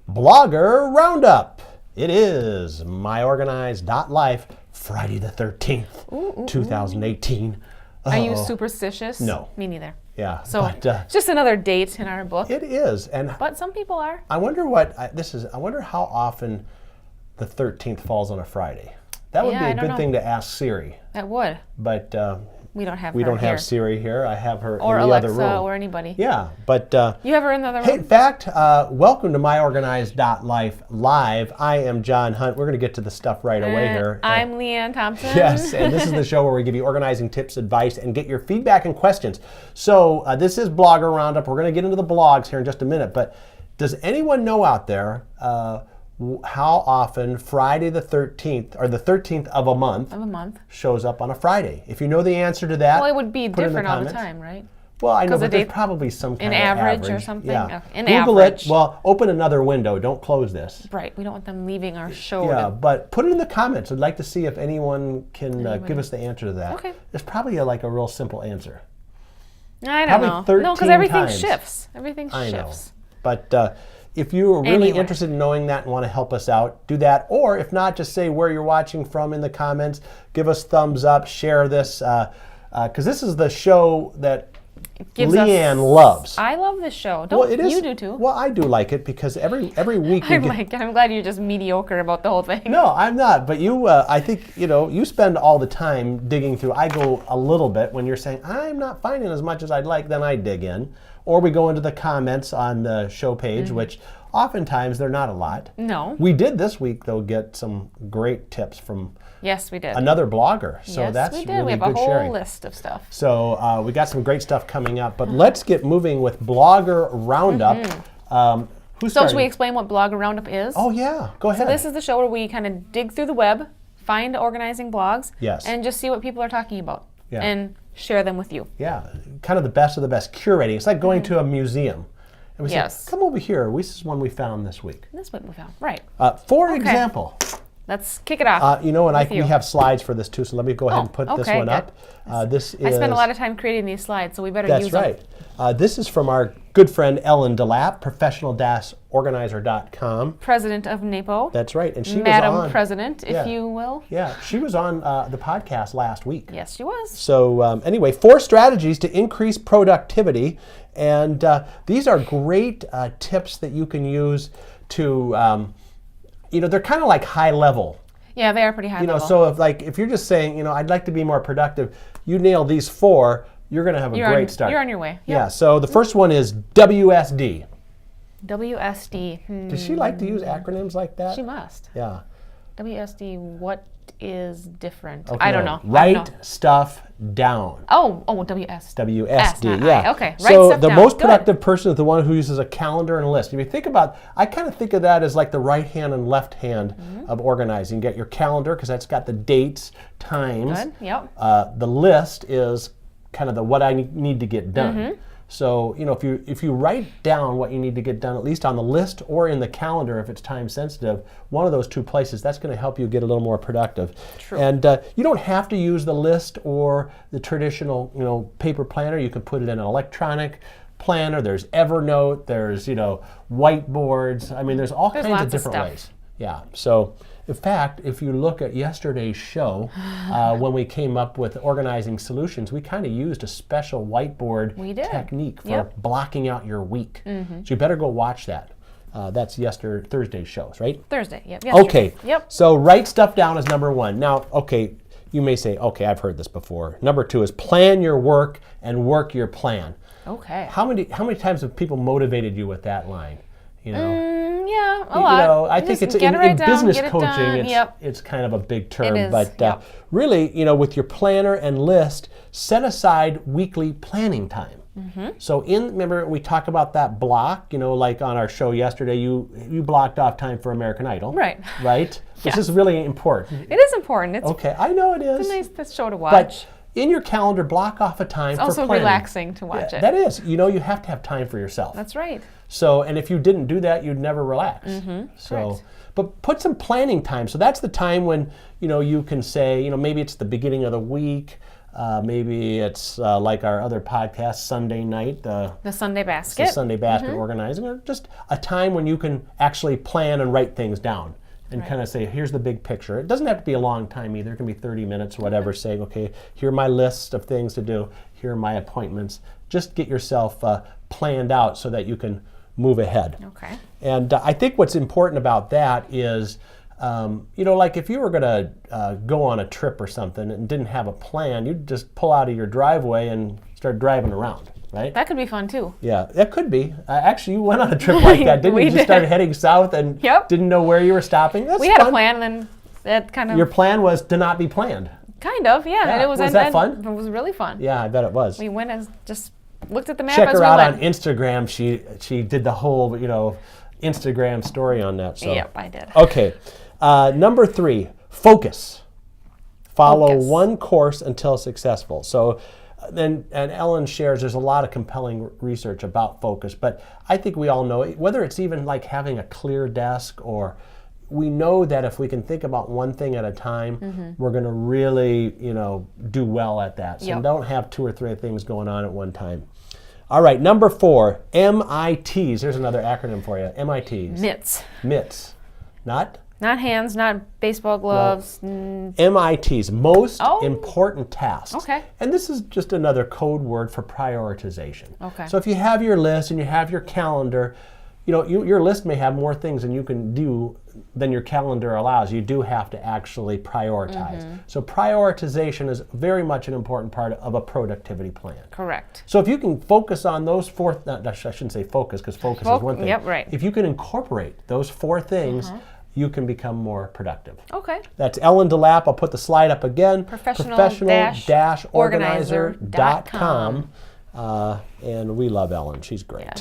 Blogger Roundup. It is myOrganized.life, Friday the 13th, 2018. Are you superstitious? No. Me neither. Yeah. So but, just another date in our book. it is, But some people are. I wonder I wonder how often the 13th falls on a Friday. That would be a good thing to ask Siri. That would. But we don't have we her don't here. have Siri here. I have her Or in the other Alexa room. or anybody. Yeah, but you have her in the other room? hey, in fact, welcome to myOrganized.life live. I am John Hunt. We're going to get to the stuff right away here. I'm Leanne Thompson. Yes, and this is the show where we give you organizing tips, advice, and get your feedback and questions. So this is Blogger Roundup. We're going to get into the blogs here in just a minute, but does anyone know out there how often Friday the 13th, or the 13th of a month, shows up on a Friday? If you know the answer to that, well, it would be put it in different the all the comments. time, right? Well, I know, but there's probably some kind of average or something? Yeah. Okay. Google average. it. Well, open another window. Don't close this. Right. We don't want them leaving our show. Yeah, but put it in the comments. I'd like to see if anyone can give us the answer to that. Okay. There's probably a real simple answer. I don't know. No, because everything shifts. Everything I shifts. Know. But if you are really interested in knowing that and want to help us out, do that. Or if not, just say where you're watching from in the comments. Give us thumbs up. Share this. Because this is the show that Leanne loves. I love this show. Don't you do too? Well, I do like it because every week I like it. I'm glad you're just mediocre about the whole thing. No, I'm not. But you, I think, you spend all the time digging through. I go a little bit when you're saying, I'm not finding as much as I'd like, then I dig in. Or we go into the comments on the show page, which oftentimes they're not a lot. No. We did this week, though, get some great tips from yes, we did. another blogger. So yes, that's we did. really We have good a whole sharing. list of stuff. So we got some great stuff coming up. But let's get moving with Blogger Roundup. Who's so should we explain what Blogger Roundup is? Oh, yeah. Go ahead. So this is the show where we kind of dig through the web, find organizing blogs, and just see what people are talking about. Yeah. And share them with you. Yeah, kind of the best of the best, curating. It's like going to a museum. And we say, come over here. This is one we found this week. This one we found, right. For example. Let's kick it off. We have slides for this too, so let me go ahead and put this one up. I spend a lot of time creating these slides, so we better use them. That's right. This is from our good friend Ellen DeLapp, professional-organizer.com. President of NAPO. That's right. And she Madam was on, President, if you will. Yeah, she was on the podcast last week. Yes, she was. So anyway, 4 strategies to increase productivity. And these are great tips that you can use to, they're kind of like high level. Yeah, they are pretty high level. So if you're just saying, I'd like to be more productive, you nail these 4, you're going to have a great start. You're on your way. Yep. Yeah, so the first one is WSD. WSD. Does she like to use acronyms like that? She must. Yeah. WSD, what is different? Okay, I don't know. Write stuff down. WSD, yeah. Okay, write so stuff the down. most productive person is the one who uses a calendar and a list. If you think about, I kind of think of that as like the right hand and left hand of organizing. You get your calendar because that's got the dates, times. Good, yep. The list is kind of the what I need to get done. So, if you write down what you need to get done, at least on the list or in the calendar if it's time sensitive, one of those 2 places, that's going to help you get a little more productive. True. And you don't have to use the list or the traditional, paper planner. You can put it in an electronic planner. There's Evernote. There's, whiteboards. I mean, there's all kinds of different ways. Yeah. So, in fact, if you look at yesterday's show, when we came up with organizing solutions, we kind of used a special whiteboard technique for blocking out your week. So you better go watch that. That's Thursday's shows, right? Thursday, yep. Okay. Yep. So write stuff down is number 1. Now, you may say, I've heard this before. Number 2 is plan your work and work your plan. Okay. How many times have people motivated you with that line? Yeah, a lot. I think it's in business coaching. It's kind of a big term, it is, but really, with your planner and list, set aside weekly planning time. So remember we talked about that block. Like on our show yesterday, you blocked off time for American Idol. Right. Right. This is really important. It is important. It's I know it is. It's a nice show to watch. But in your calendar, block off a time for planning. It's also relaxing to watch it. That is. You have to have time for yourself. That's right. So, and if you didn't do that, you'd never relax. Correct. But put some planning time. So that's the time when, you can say, maybe it's the beginning of the week. Maybe it's like our other podcast, Sunday night. The Sunday basket. The Sunday basket organizing, or just a time when you can actually plan and write things down and kind of say, here's the big picture. It doesn't have to be a long time either. It can be 30 minutes or whatever, saying, okay, here are my list of things to do. Here are my appointments. Just get yourself planned out so that you can move ahead. Okay. And I think what's important about that is, like if you were going to go on a trip or something and didn't have a plan, you'd just pull out of your driveway and start driving around, right? That could be fun too. Yeah, that could be. Actually, you went on a trip like that, didn't you? You just started heading south and didn't know where you were stopping. That's we had a plan, and then that kind of... Your plan was to not be planned. Kind of, yeah. And it was that fun? It was really fun. Yeah, I bet it was. We went and just looked at the map Check as her we out went. on Instagram. She did the whole, Instagram story on that. So. Yep, I did. Okay. Number 3, focus. Follow one course until successful. So, and Ellen shares there's a lot of compelling research about focus, but I think we all know, whether it's even like having a clear desk, or we know that if we can think about one thing at a time, we're going to really, do well at that. So don't have 2 or 3 things going on at one time. All right, number 4, MITs. Here's another acronym for you. MITs. Mitts. Mitts. Not hands, not baseball gloves. MITs, most important tasks. Okay. And this is just another code word for prioritization. Okay. So if you have your list and you have your calendar, your list may have more things than you can do than your calendar allows. You do have to actually prioritize. So prioritization is very much an important part of a productivity plan. Correct. So if you can focus on those 4, I shouldn't say focus, because focus is one thing. Yep, right. If you can incorporate those 4 things, you can become more productive. Okay. That's Ellen DeLapp. I'll put the slide up again. Professional-organizer.com. And we love Ellen. She's great. Yeah.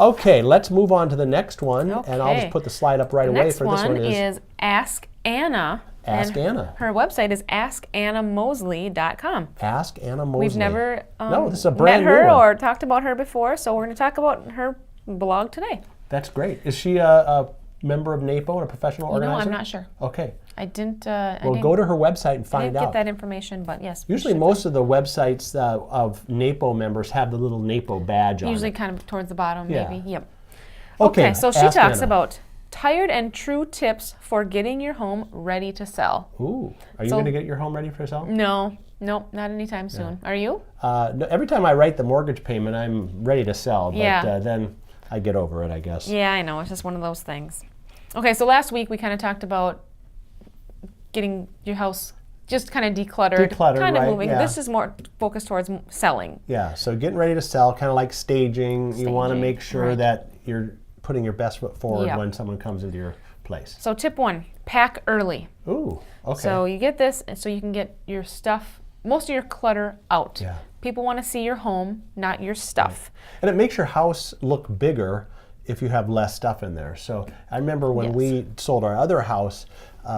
Okay, let's move on to the next one. Okay. And I'll just put the slide up right away for this one. The next one is Ask Anna. Ask Anna. Her website is askannamosley.com. Ask Anna Mosley. We've never this is a brand met her new one. or talked about her before, so we're going to talk about her blog today. That's great. Is she a member of NAPO and a professional organizer? I'm not sure. Okay. I didn't. Go to her website and find out. I didn't get that information, but yes. Usually most of the websites of NAPO members have the little NAPO badge on it. Usually kind of towards the bottom, maybe. Yep. Okay, so she talks about tired and true tips for getting your home ready to sell. Ooh. Are you going to get your home ready for sale? No, not anytime soon. Are you? No, every time I write the mortgage payment, I'm ready to sell, but then I get over it, I guess. Yeah, I know. It's just one of those things. Okay, so last week we kind of talked about getting your house just kind of decluttered, kind of moving. Yeah. This is more focused towards selling. Yeah, so getting ready to sell, kind of like staging. You want to make sure that you're putting your best foot forward when someone comes into your place. So tip 1, pack early. Ooh, okay. So you get this so you can get your stuff, most of your clutter out. Yeah. People want to see your home, not your stuff. Right. And it makes your house look bigger if you have less stuff in there. So I remember when we sold our other house,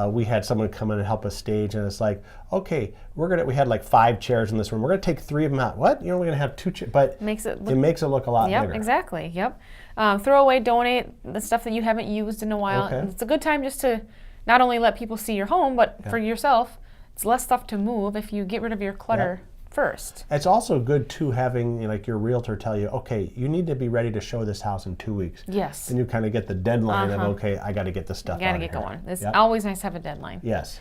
we had someone come in and help us stage, and it's like, okay, we had like 5 chairs in this room. We're going to take 3 of them out. What? We're going to have 2 chairs, but it makes it look a lot bigger. Yep, exactly. Yep. Throw away, donate the stuff that you haven't used in a while. Okay. It's a good time just to not only let people see your home, but for yourself, it's less stuff to move if you get rid of your clutter first. It's also good too having like your realtor tell you, okay, you need to be ready to show this house in 2 weeks. Yes. And you kind of get the deadline of, okay, I got to get this stuff out. You got to get going. It's always nice to have a deadline. Yes.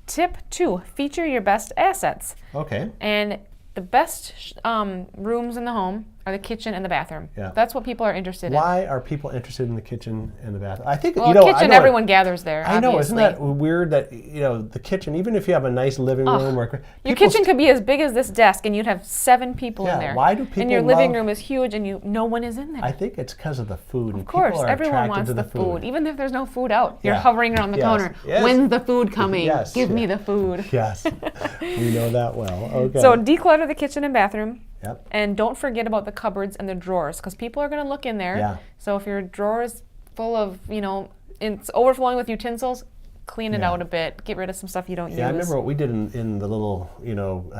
Tip 2, feature your best assets. Okay. And the best rooms in the home are the kitchen and the bathroom. Yeah. That's what people are interested in. Why are people interested in the kitchen and the bathroom? I think kitchen, everyone gathers there. I know, obviously. Isn't that weird that the kitchen, even if you have a nice living room or your kitchen could be as big as this desk, and you'd have 7 people in there. Why do people? And your living room is huge, and no one is in there. I think it's because of the food. Of course, everyone wants the food, even if there's no food out. You're hovering around the counter. Yes. When's the food coming? Yes. Give me the food. Yes, we know that well. Okay. So declutter the kitchen and bathroom. Yep. And don't forget about the cupboards and the drawers, because people are going to look in there. Yeah. So if your drawer is full of, it's overflowing with utensils, clean it out a bit. Get rid of some stuff you don't use. Yeah, I remember what we did in the little,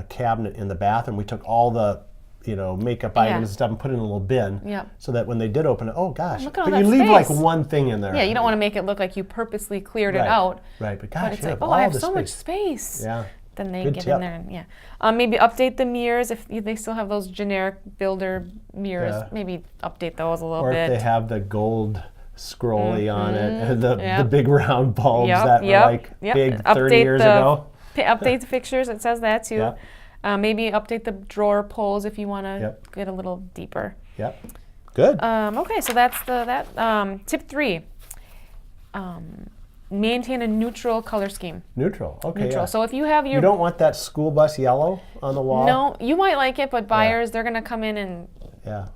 cabinet in the bathroom. We took all the, makeup items and stuff and put it in a little bin. Yeah. So that when they did open it, oh gosh. Look at all but that you leave space. like one thing in there. Yeah, you don't want to make it look like you purposely cleared it out. Right, but gosh, it's like, I have so much space. Yeah. then they Good get tip. in there and maybe update the mirrors if they still have those generic builder mirrors. Yeah. Maybe update those a little Or bit. if they have the gold scrolly on it, and the big round bulbs that were like big 30 years ago. Update the fixtures. It says that too. Yep. Maybe update the drawer pulls if you want to get a little deeper. Yep. Good. Okay, so that's tip 3. Maintain a neutral color scheme. Neutral. Okay. Neutral. Yeah. So if you have your You don't want that school bus yellow on the wall? No, you might like it, but buyers they're going to come in and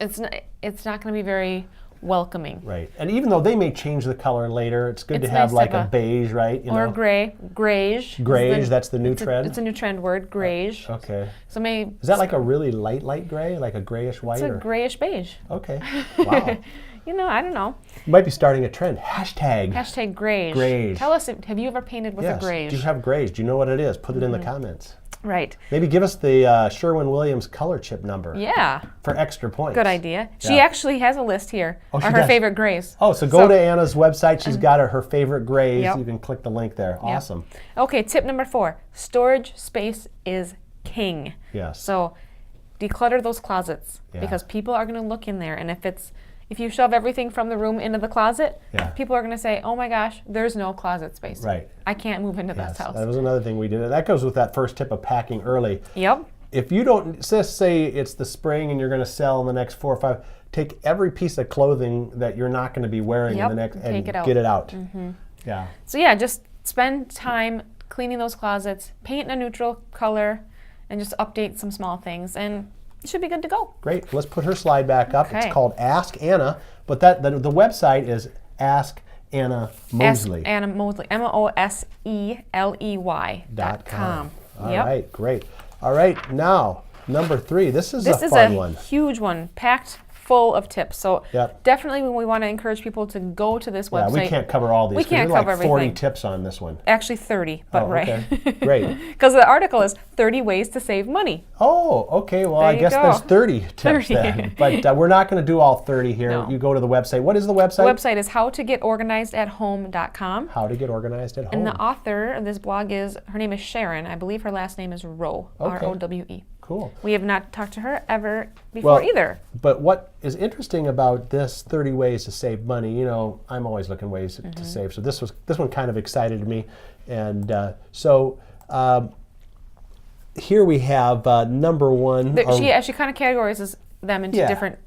it's not going to be very welcoming. Right. And even though they may change the color later, it's good It's to have nice like to a have beige, right? Or gray. Grayish. Grayish, that's the new trend? It's a new trend word, grayish. Okay. So maybe Is that like a really light gray, like a grayish white? it's a grayish beige. Okay. Wow. I don't know. You might be starting a trend. Hashtag Grayish. Grayish. Tell us, have you ever painted with a grayish? Do you have grayish? Do you know what it is? Put it in the comments. Right. Maybe give us the Sherwin-Williams color chip number. Yeah. For extra points. Good idea. She actually has a list here of her favorite grays. Oh, so go to Anna's website. She's got her favorite grays. Yep. You can click the link there. Awesome. Okay, tip number 4. Storage space is king. Yes. So declutter those closets because people are going to look in there, and if you shove everything from the room into the closet, people are going to say, oh my gosh, there's no closet space. Right. I can't move into this house. That was another thing we did. That goes with that first tip of packing early. Yep. If you don't, say it's the spring and you're going to sell in the next 4 or 5, take every piece of clothing that you're not going to be wearing in the next and get it out. Mm-hmm. Yeah. So just spend time cleaning those closets, paint in a neutral color, and just update some small things, and it should be good to go. Great. Let's put her slide back up. Okay. It's called Ask Anna, but the website is Ask Anna Mosley. Ask Anna Mosley. MOSELEY.com. All right, great. All right, now number 3. This is a fun one. This is a huge one, packed full of tips. So definitely we want to encourage people to go to this website. Yeah, we can't cover all these. We can't cover like 40 everything. tips on this one. Actually 30, but Okay. Great. Because the article is 30 ways to save money. Oh, okay. Well, I guess there's 30 tips then. But we're not going to do all 30 here. No. You go to the website. What is the website? The website is howtogetorganizedathome.com. How to get organized at home. And the author of this blog her name is Sharon. I believe her last name is Rowe. R-O-W-E. Cool. We have not talked to her ever before either. But what is interesting about this 30 ways to save money, I'm always looking ways to save. So this one kind of excited me. And here we have number 1. She kind of categorizes them into different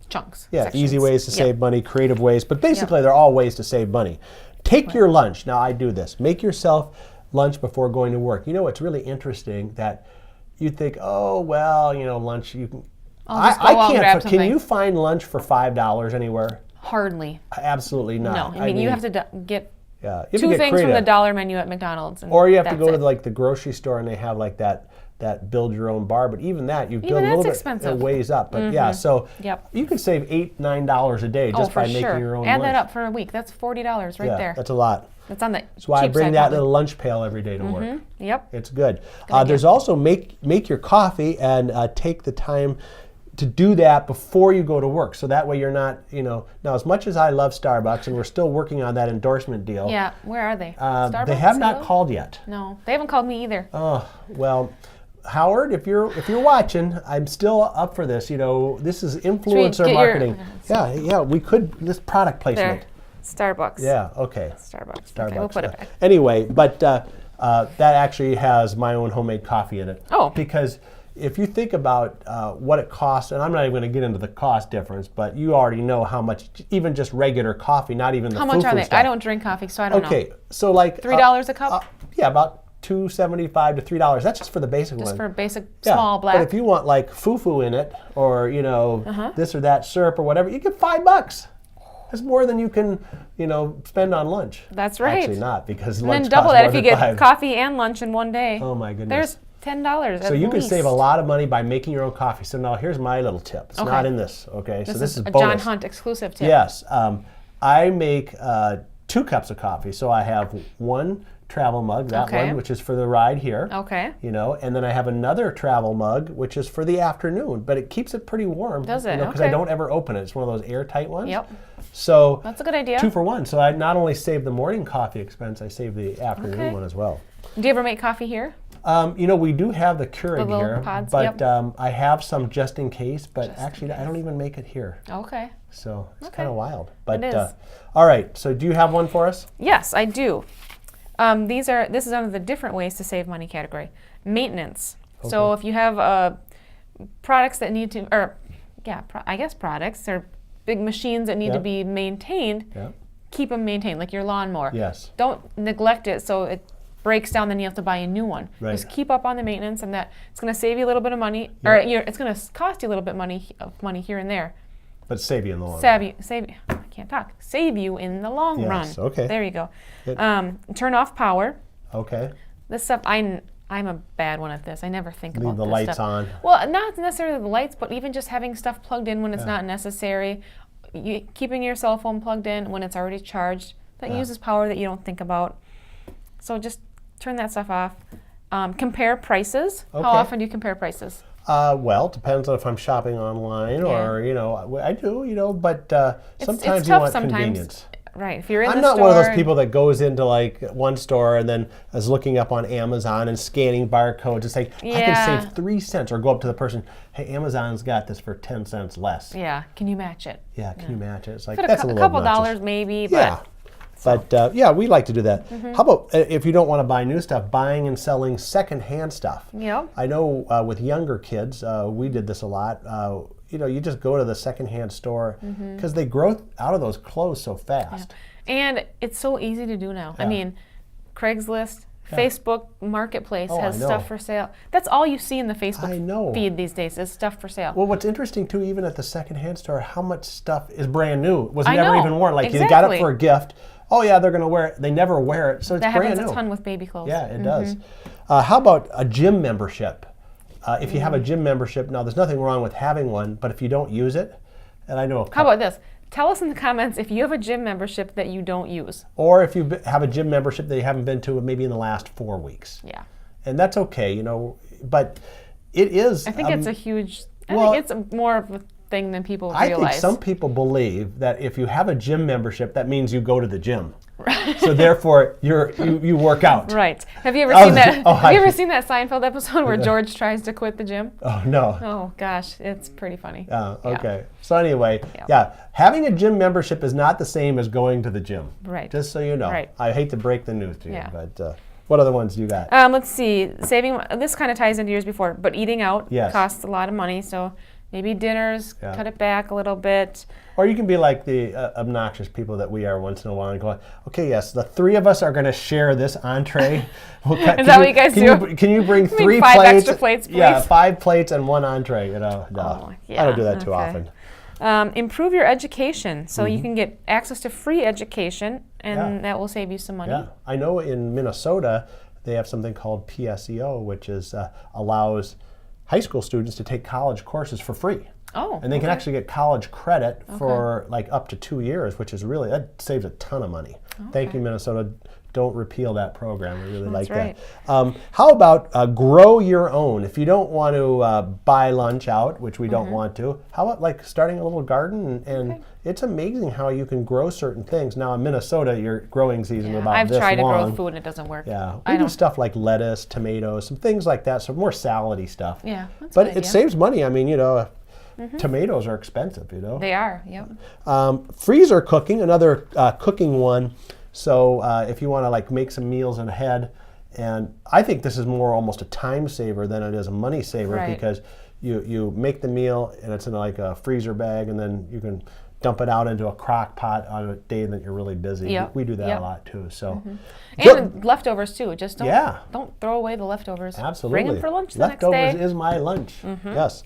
chunks. Yeah, sections. easy ways to save money, creative ways. But basically, they're all ways to save money. Take your lunch. Now, I do this. Make yourself lunch before going to work. It's really interesting that you think, oh, well, lunch, you can. I can't. Can you find lunch for $5 anywhere? Hardly. Absolutely not. No, I mean you have to get you 2 things creative from the dollar menu at McDonald's. Or you have to go to the grocery store and they have like that build your own bar. But even that, you've done a little bit ways up. But so you can save $8, $9 a day just by making your own lunch. Add that up for a week. That's $40 right there. That's a lot. That's on the That's why I cheap bring side that probably. little lunch pail every day to work. Yep. It's good. There's also make your coffee and take the time to do that before you go to work. So that way you're not, now as much as I love Starbucks and we're still working on that endorsement deal. Yeah, where are they? Starbucks? They have not called yet. No, they haven't called me either. Oh, well, Howard, if you're watching, I'm still up for this. This is influencer marketing. We could, this product placement. There. Starbucks. Yeah, okay. Starbucks. Okay, we'll put it back. Anyway, but that actually has my own homemade coffee in it. Oh. Because if you think about what it costs, and I'm not even going to get into the cost difference, but you already know how much, even just regular coffee, not even the How much are they? stuff. I don't drink coffee, so I don't know. Okay, so like $3 a cup? About $2.75 to $3. That's just for the basic one. Just for basic small black. But if you want like fufu in it, or this or that syrup or whatever, you get $5. That's more than you can, spend on lunch. That's right. Actually not, because and lunch then double costs that more if you than get $5. coffee and lunch in one day. Oh my goodness. There's $10 So you can save a lot of money by making your own coffee. So now here's my little tip. It's not in this, okay? So this is a bonus. John Hunt exclusive tip. Yes. I make 2 cups of coffee. So I have 1 travel mug, that one, which is for the ride here. Okay. And then I have another travel mug, which is for the afternoon, but it keeps it pretty warm. Does it? Because I don't ever open it. It's one of those airtight ones. Yep. So that's a good idea. 2 for 1. So I not only save the morning coffee expense, I save the afternoon one as well. Do you ever make coffee here? We do have the Keurig little here, pods, but yep. I have some just in case, but Just actually I don't even make it here. Okay. So it's Okay. kind of wild. But It is. all right, so do you have one for us? Yes, I do. This is under the different ways to save money category. Maintenance. Okay. So if you have products that need to, or I guess products or big machines that need to Yep. be maintained, Yep. keep them maintained, like your lawnmower. Yes. Don't neglect it so it breaks down, then you have to buy a new one. Right. Just keep up on the maintenance, and that it's going to save you a little bit of money, or it's going to cost you a little bit of money here and there. But save you in the long run. I can't talk. Save you in the long run. Yes, okay. There you go. Good. Turn off power. Okay. This stuff, I'm a bad one at this. I never think about Leave the this lights stuff. on. Well, not necessarily the lights, but even just having stuff plugged in when it's not necessary. Keeping your cell phone plugged in when it's already charged. That uses power that you don't think about. So just turn that stuff off. Compare prices. Okay. How often do you compare prices? Well, it depends on if I'm shopping online or, I do, but sometimes it's you tough want sometimes. convenience. Right. If you're in I'm the not store. one of those people that goes into like one store and then is looking up on Amazon and scanning barcodes. It's like, I can save 3 cents, or go up to the person, hey, Amazon's got this for 10 cents less. Yeah. Can you match it? Yeah, can you match it? It's like, For that's a a little couple obnoxious. dollars maybe, but Yeah. But we like to do that. How about if you don't want to buy new stuff, buying and selling secondhand stuff? Yeah. I know with younger kids, we did this a lot. You just go to the secondhand store because they grow out of those clothes so fast. And it's so easy to do now. I mean, Craigslist, Facebook Marketplace has I know. stuff for sale. That's all you see in the Facebook feed these days is stuff for sale. Well, what's interesting too, even at the secondhand store, how much stuff is brand new, was I never know. even worn. Like you got Exactly. it for a gift. Oh yeah, they're going to wear it. They never wear it, so it's That brand happens new. a ton with baby clothes. Yeah, it does. How about a gym membership? If you have a gym membership, now there's nothing wrong with having one, but if you don't use it, and I know. How about this? Tell us in the comments if you have a gym membership that you don't use. Or if you have a gym membership that you haven't been to maybe in the last 4 weeks. Yeah. And that's okay, but it is. I think it's a huge, I well, think it's more of a thing than people I realize. think some people believe that if you have a gym membership, that means you go to the gym. So therefore, you work out. Right. Have you ever seen that? Have you ever seen that Seinfeld episode where George tries to quit the gym? Oh no. Oh gosh, it's pretty funny. Okay. So anyway, having a gym membership is not the same as going to the gym. Right. Just so you know. Right. I hate to break the news to you, Yeah. but what other ones do you got? Let's see. Saving. This kind of ties into yours before, but eating out costs a lot of money. So maybe dinners, cut it back a little bit. Or you can be like the obnoxious people that we are once in a while and go, okay, yes, the three of us are going to share this entree. Is that what you guys do? Can you bring 3 5 plates? extra plates, please? Yeah, 5 plates and 1 entree. No, Oh, I don't do that too often. Improve your education so you can get access to free education, and that will save you some money. Yeah, I know in Minnesota they have something called PSEO, which is allows high school students to take college courses for free. Oh, and they can actually get college credit for like up to 2 years, which is really, that saves a ton of money. Thank you, Minnesota. Don't repeal that program. We really like that. How about grow your own? If you don't want to buy lunch out, which we don't want to, how about like starting a little garden? And it's amazing how you can grow certain things. Now in Minnesota, your growing season is about this long. I've tried to grow food and it doesn't work. Yeah, we do stuff like lettuce, tomatoes, some things like that. So more salady stuff. Yeah, that's but a good it idea. saves money. I mean, tomatoes are expensive, They are, yep. Freezer cooking, another cooking one. So if you want to like make some meals ahead, and I think this is more almost a time saver than it is a money saver because you make the meal and it's in like a freezer bag, and then you can dump it out into a crock pot on a day that you're really busy. Yep. We do that a lot too. So and leftovers too. Just don't throw away the leftovers. Absolutely. Bring them for lunch the next day. Leftovers is my lunch. Yes.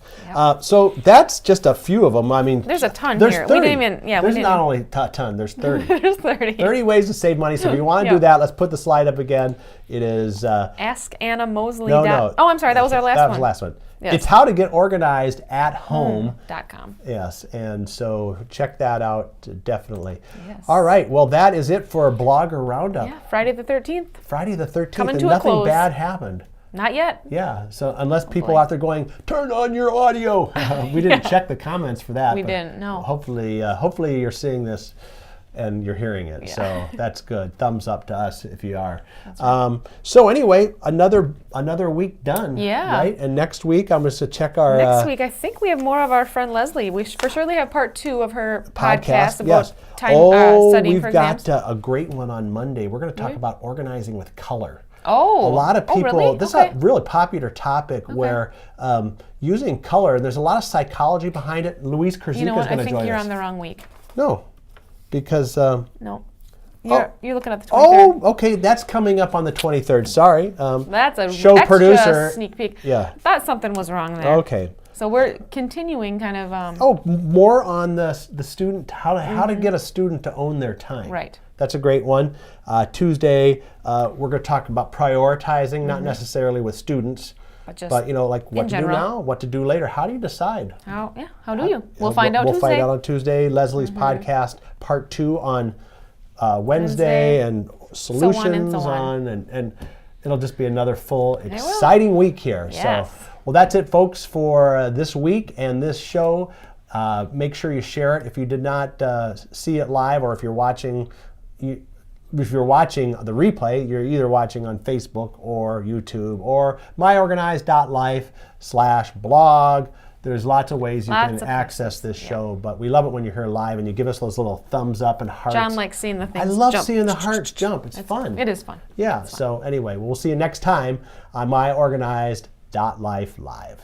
So that's just a few of them. I mean, there's a ton there's here. 30. We didn't even. There's not only a ton. There's 30. There's 30. 30 ways to save money. So if you want to do that, let's put the slide up again. It is AskAnnaMosley. No. Oh, I'm sorry. That was our last one. That was the last one. Yes. It's how to get organized at home. .com. Yes, and so check that out definitely. Yes. All right, well that is it for Blogger Roundup. Yeah, Friday the 13th. Friday the 13th, Coming and to a nothing close. bad happened. Not yet. Yeah, so unless people out there going, turn on your audio. We didn't check the comments for that. We but didn't, no. Hopefully you're seeing this and you're hearing it. Yeah. So that's good. Thumbs up to us if you are. Right. So anyway, another week done. Yeah. Right? And next week I'm going to check our... Next week, I think we have more of our friend Leslie. We for surely have part 2 of her podcast about studying for exams. We've got a great one on Monday. We're going to talk about organizing with color. Oh. A lot of people, really? This is a really popular topic where using color, there's a lot of psychology behind it. Louise Kurzika is going to join us. I think you're on the wrong week. No, because... No. You're looking at the 23rd. Oh, okay. That's coming up on the 23rd. Sorry. That's a show extra producer sneak peek. Yeah. Thought something was wrong there. Okay. So we're continuing kind of... more on the student, how to get a student to own their time. Right. That's a great one. Tuesday, we're going to talk about prioritizing, not necessarily with students, but like what to do now, what to do later. How do you decide? How do you? We'll find out Tuesday. We'll find out on Tuesday. Leslie's podcast, part 2 on Wednesday, and solutions and it'll just be another full, exciting week here. Yes. So, well, that's it, folks, for this week and this show. Make sure you share it if you did not see it live, or if you're watching. If you're watching the replay, you're either watching on Facebook or YouTube or myOrganized.life/blog. There's lots of ways you can access this show, but we love it when you're here live and you give us those little thumbs up and hearts. John likes seeing the things I love jump. seeing the hearts jump. It's fun. It is fun. Yeah, so anyway, we'll see you next time on myOrganized.life live.